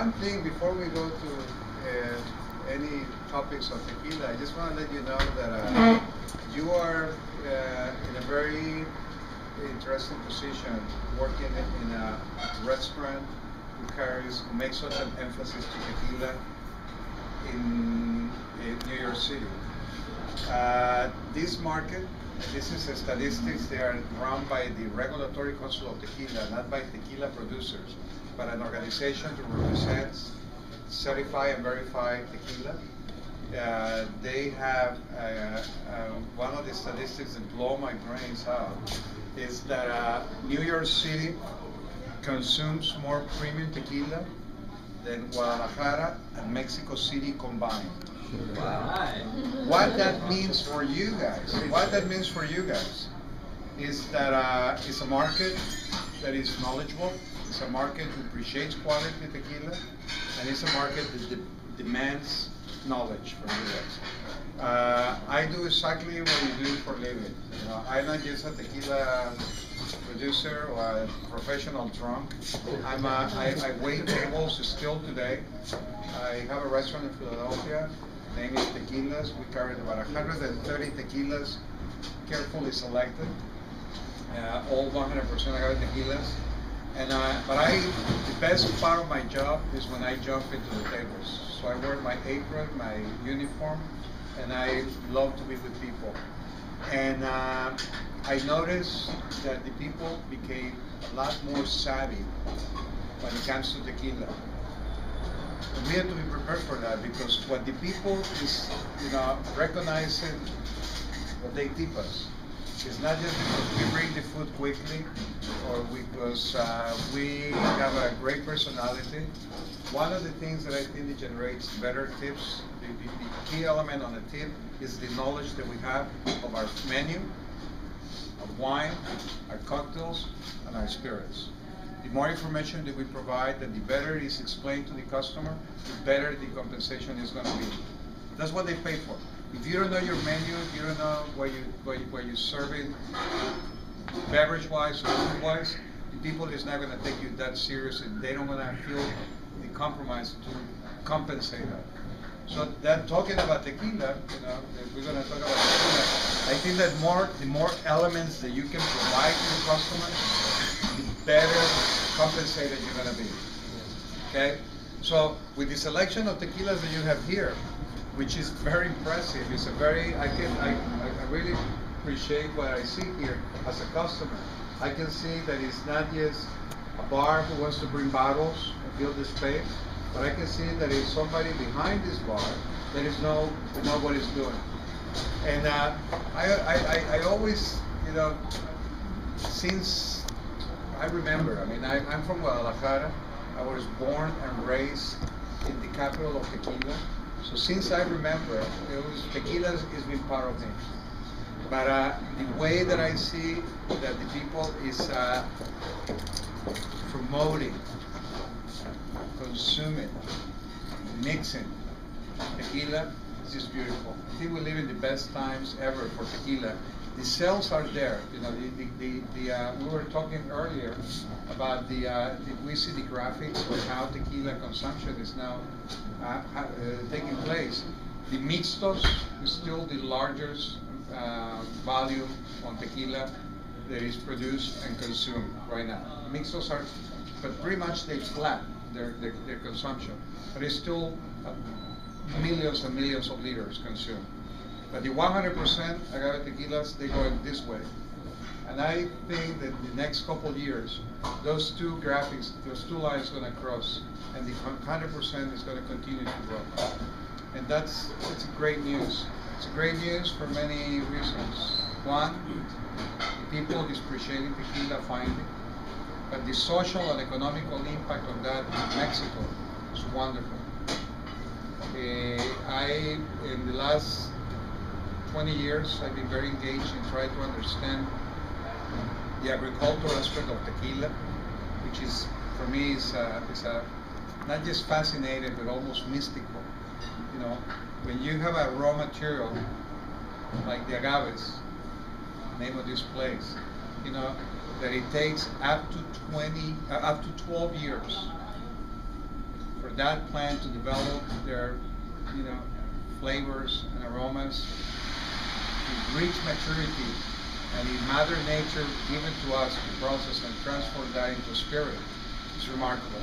one thing before we go to any topics of tequila, I just want to let you know that you are in a very interesting position, working in a restaurant who makes such an emphasis to tequila in New York City. This market, this is the statistics, they are run by the Regulatory Council of Tequila, not by tequila producers, but an organization that represents certified and verified tequila. They have one of the statistics that blow my brains out is that New York City consumes more premium tequila than Guadalajara and Mexico City combined. Wow. What that means for you guys, is that it's a market that is knowledgeable, it's a market who appreciates quality tequila, and it's a market that demands knowledge from you guys. I do exactly what you do for a living. You know, I'm not just a tequila producer or a professional drunk. I wait tables still today. I have a restaurant in Philadelphia. Name is Tequilas. We carry about 130 tequilas, carefully selected, all 100% agave tequilas. And the best part of my job is when I jump into the tables. So I wear my apron, my uniform, and I love to be with people. And I noticed that the people became a lot more savvy when it comes to tequila. And we have to be prepared for that, because what the people is, recognizing what they tip us. It's not just because we bring the food quickly or because we have a great personality. One of the things that I think that generates better tips, the key element on the tip, is the knowledge that we have of our menu, of wine, our cocktails, and our spirits. The more information that we provide, and the better it is explained to the customer, the better the compensation is going to be. That's what they pay for. If you don't know your menu, if you don't know what you're serving, beverage-wise or food-wise, the people is not going to take you that serious, and they don't want to feel the compromise to compensate that. So that talking about tequila, if we're going to talk about tequila, I think that the more elements that you can provide to the customer, the better compensated you're going to be. Okay? So with the selection of tequilas that you have here, which is very impressive, it's a very, I really appreciate what I see here as a customer. I can see that it's not just a bar who wants to bring bottles and fill the space, but I can see that it's somebody behind this bar that know what he's doing. And I always, since I remember, I'm from Guadalajara. I was born and raised in the capital of tequila. So since I remember, tequila has been part of me. But the way that I see that the people is promoting, consuming, mixing tequila is just beautiful. I think we live in the best times ever for tequila. The sales are there. We were talking earlier about we see the graphics of how tequila consumption is now taking place. The mixtos is still the largest volume on tequila that is produced and consumed right now. Mixtos are, but pretty much they flat their consumption, but it's still millions and millions of liters consumed. But the 100% agave tequilas, they go in this way. And I think that the next couple of years, those two graphics, those two lines are going to cross, and the 100% is going to continue to grow. And it's great news. It's great news for many reasons. One, the people is appreciating tequila finally, but the social and economical impact of that in Mexico is wonderful. In the last 20 years, I've been very engaged in trying to understand the agricultural aspect of tequila, which is, for me, is not just fascinating, but almost mystical. When you have a raw material like the agaves, the name of this place, that it takes up to 12 years for that plant to develop their, flavors and aromas, to reach maturity, and in Mother Nature given to us to process and transform that into spirit, is remarkable.